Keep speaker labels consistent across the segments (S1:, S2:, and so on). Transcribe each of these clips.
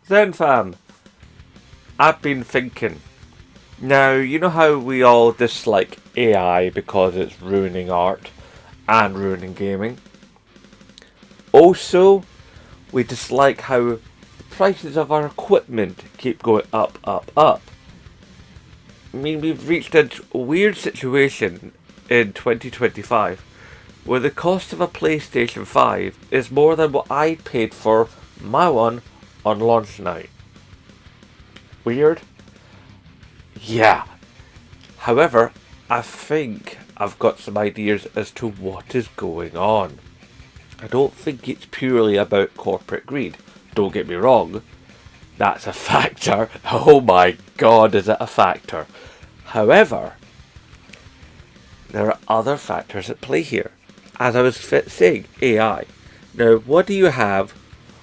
S1: Then fam, I've been thinking. Now, you know how we all dislike AI because it's ruining art and ruining gaming? Also, we dislike how the prices of our equipment keep going up, up, up. I mean, we've reached a weird situation in 2025 where the cost of a PlayStation 5 is more than what I paid for my one on launch night. Weird? Yeah. However, I think I've got some ideas as to what is going on. I don't think it's purely about corporate greed. Don't get me wrong, that's a factor. Oh my god, is it a factor? However, there are other factors at play here. As I was saying, AI. Now, what do you have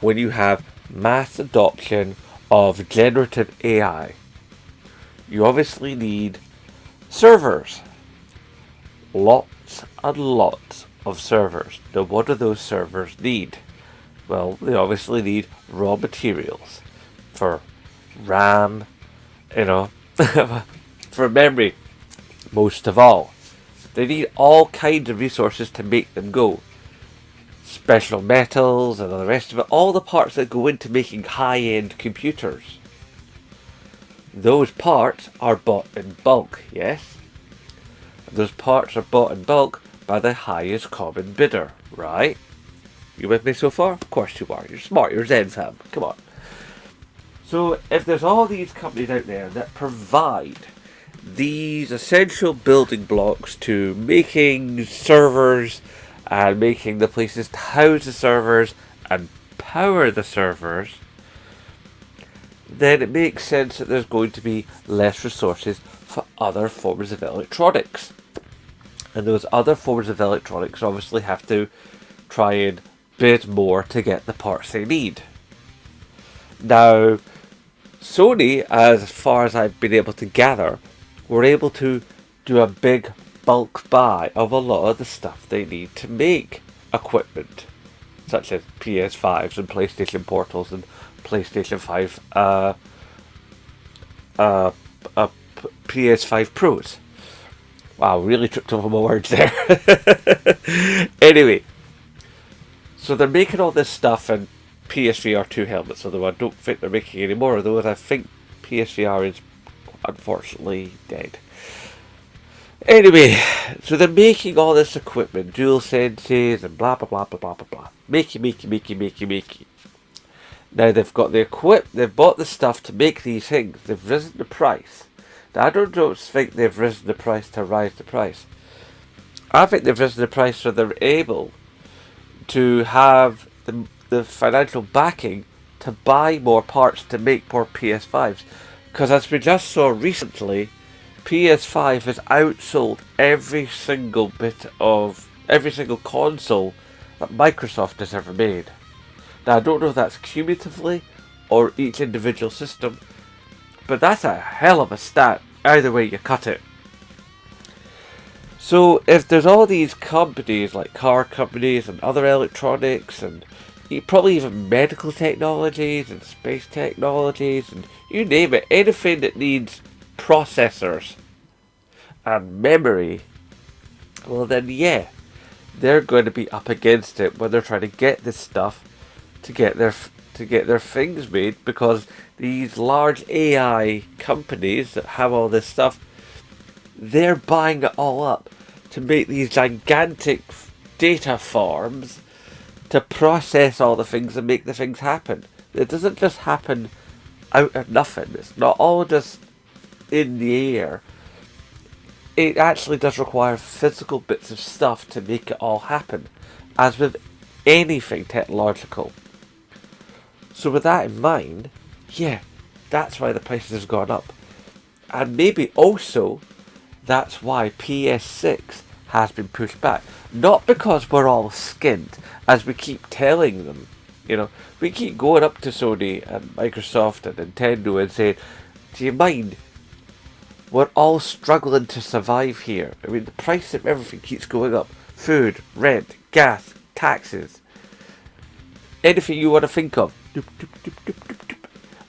S1: when you have mass adoption of generative AI? You obviously need servers. Lots and lots of servers. Now, what do those servers need? Well, they obviously need raw materials for RAM, for memory, most of all. They need all kinds of resources to make them go. Special metals and all the rest of it, all the parts that go into making high-end computers. Those parts are bought in bulk, yes? Those parts are bought in bulk by the highest common bidder, right? You with me so far? Of course you are. You're smart. You're Zen fam. Come on. So if there's all these companies out there that provide these essential building blocks to making servers and making the places to house the servers and power the servers, then it makes sense that there's going to be less resources for other forms of electronics. And those other forms of electronics obviously have to try and bid more to get the parts they need. Now, Sony, as far as I've been able to gather, were able to do a big bulk buy of a lot of the stuff they need to make equipment, such as PS5s and PlayStation Portals and PlayStation 5 PS5 Pros. Wow, really tripped over my words there. Anyway, so they're making all this stuff and PSVR 2 helmets, although I don't think they're making any more of those. I think PSVR is unfortunately dead. Anyway, so they're making all this equipment, dual senses and blah blah blah blah blah blah blah. Makey. Now they've got the they've bought the stuff to make these things. They've risen the price. Now I don't think they've risen the price to rise the price. I think they've risen the price so they're able to have the financial backing to buy more parts to make more PS5s. Because as we just saw recently, PS5 has outsold every single console that Microsoft has ever made. Now I don't know if that's cumulatively or each individual system, but that's a hell of a stat, either way you cut it. So if there's all these companies like car companies and other electronics and probably even medical technologies and space technologies and you name it, anything that needs processors and memory, well then yeah, they're going to be up against it when they're trying to get this stuff to get their things made, because these large AI companies that have all this stuff, they're buying it all up to make these gigantic data farms to process all the things and make the things happen. It doesn't just happen out of nothing. It's not all just in the air. It actually does require physical bits of stuff to make it all happen, as with anything technological. So with that in mind, yeah, that's why the prices have gone up. And maybe also that's why PS6 has been pushed back. Not because we're all skint, as we keep telling them. We keep going up to Sony and Microsoft and Nintendo and saying, do you mind? We're all struggling to survive here. I mean, the price of everything keeps going up. Food, rent, gas, taxes. Anything you want to think of.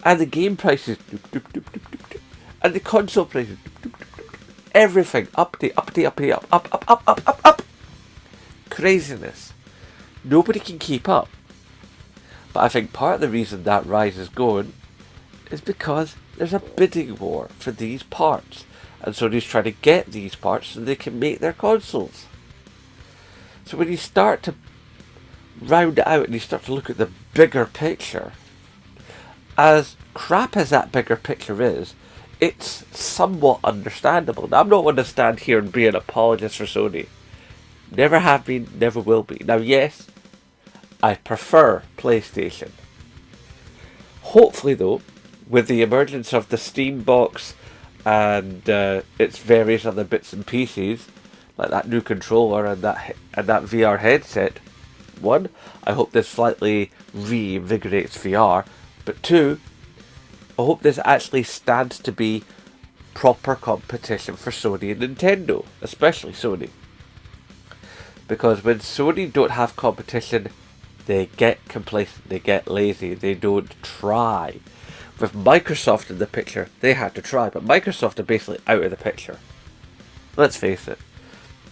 S1: And the game prices, and the console prices, everything, update, update, update, up. Craziness. Nobody can keep up. But I think part of the reason that rise is going is because there's a bidding war for these parts. And Sony's trying to get these parts so they can make their consoles. So when you start to round it out and you start to look at the bigger picture, as crap as that bigger picture is, it's somewhat understandable. Now, I'm not going to stand here and be an apologist for Sony. Never have been, never will be. Now, yes, I prefer PlayStation. Hopefully, though, with the emergence of the Steam box and its various other bits and pieces, like that new controller and that VR headset, one, I hope this slightly reinvigorates VR, but two, I hope this actually stands to be proper competition for Sony and Nintendo, especially Sony. Because when Sony don't have competition, they get complacent, they get lazy, they don't try. With Microsoft in the picture, they had to try, but Microsoft are basically out of the picture. Let's face it.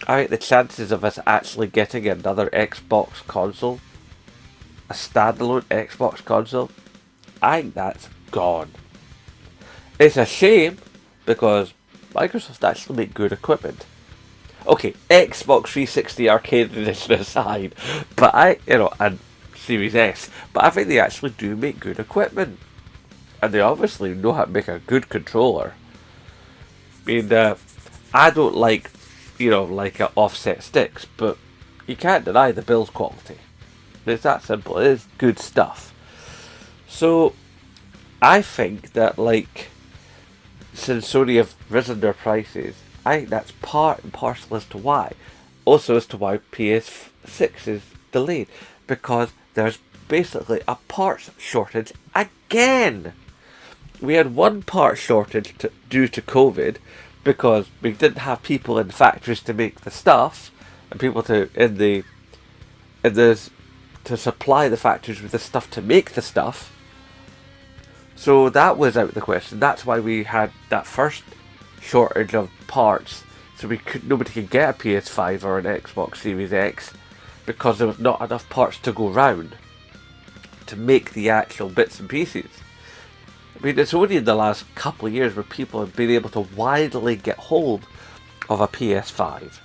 S1: I think the chances of us actually getting another Xbox console, a standalone Xbox console, I think that's gone. It's a shame, because Microsoft actually make good equipment. Okay, Xbox 360 Arcade Edition aside, but and Series S, but I think they actually do make good equipment. And they obviously know how to make a good controller. I mean, I don't like, offset sticks, but you can't deny the build quality. It's that simple. It is good stuff. So, I think that, since Sony have risen their prices, I think that's part and parcel as to why. Also as to why PS6 is delayed. Because there's basically a parts shortage again. We had one part shortage due to COVID because we didn't have people in factories to make the stuff and people to supply the factories with the stuff to make the stuff. So that was out of the question. That's why we had that first shortage of parts. So nobody could get a PS5 or an Xbox Series X because there was not enough parts to go round to make the actual bits and pieces. I mean, it's only in the last couple of years where people have been able to widely get hold of a PS5.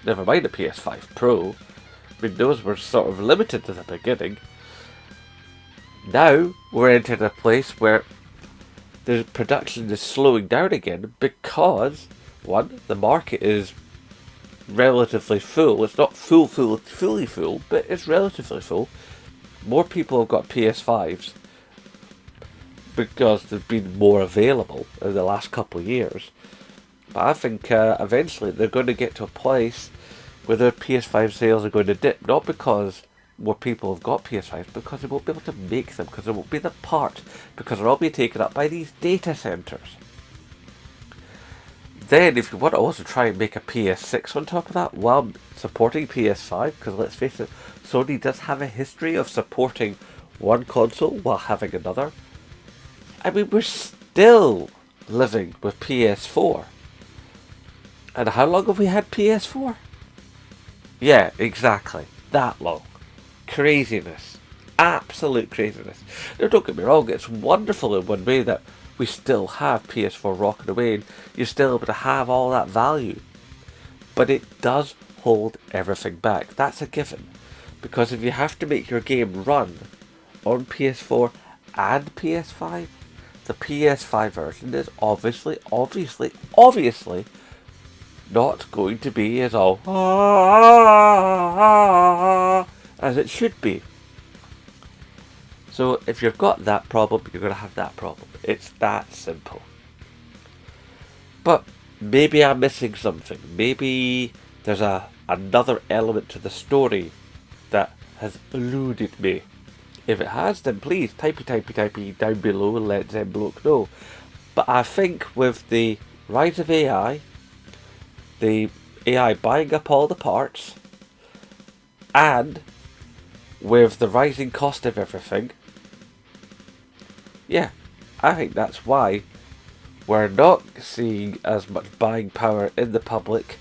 S1: Never mind a PS5 Pro. I mean, those were sort of limited at the beginning. Now, we're entering a place where the production is slowing down again because, one, the market is relatively full. It's not fully full, but it's relatively full. More people have got PS5s because they've been more available in the last couple of years. But I think eventually they're going to get to a place where their PS5 sales are going to dip, not because more people have got PS5s, because they won't be able to make them, because there won't be the parts, because they're all being taken up by these data centers. Then, if you want to also try and make a PS6 on top of that, while supporting PS5, because let's face it, Sony does have a history of supporting one console while having another. I mean, we're still living with PS4. And how long have we had PS4? Yeah, exactly. That long. Craziness. Absolute craziness. Now, don't get me wrong, it's wonderful in one way that we still have PS4 rocking away and you're still able to have all that value. But it does hold everything back. That's a given. Because if you have to make your game run on PS4 and PS5, the PS5 version is obviously not going to be as all as it should be. So if you've got that problem, you're going to have that problem. It's that simple. But maybe I'm missing something. Maybe there's another element to the story that has eluded me. If it has, then please typey down below and let them bloke know. But I think with the rise of AI, the AI buying up all the parts, and with the rising cost of everything, yeah, I think that's why we're not seeing as much buying power in the public.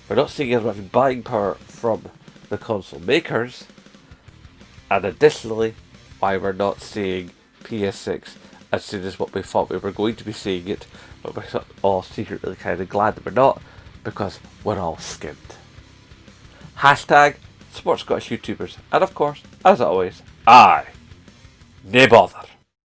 S1: We're not seeing as much buying power from the console makers. And additionally, why we're not seeing PS6 as soon as what we thought we were going to be seeing it. But we're all secretly kind of glad that we're not, because we're all skint. Hashtag support Scottish YouTubers. And of course, as always, aye, nae bother.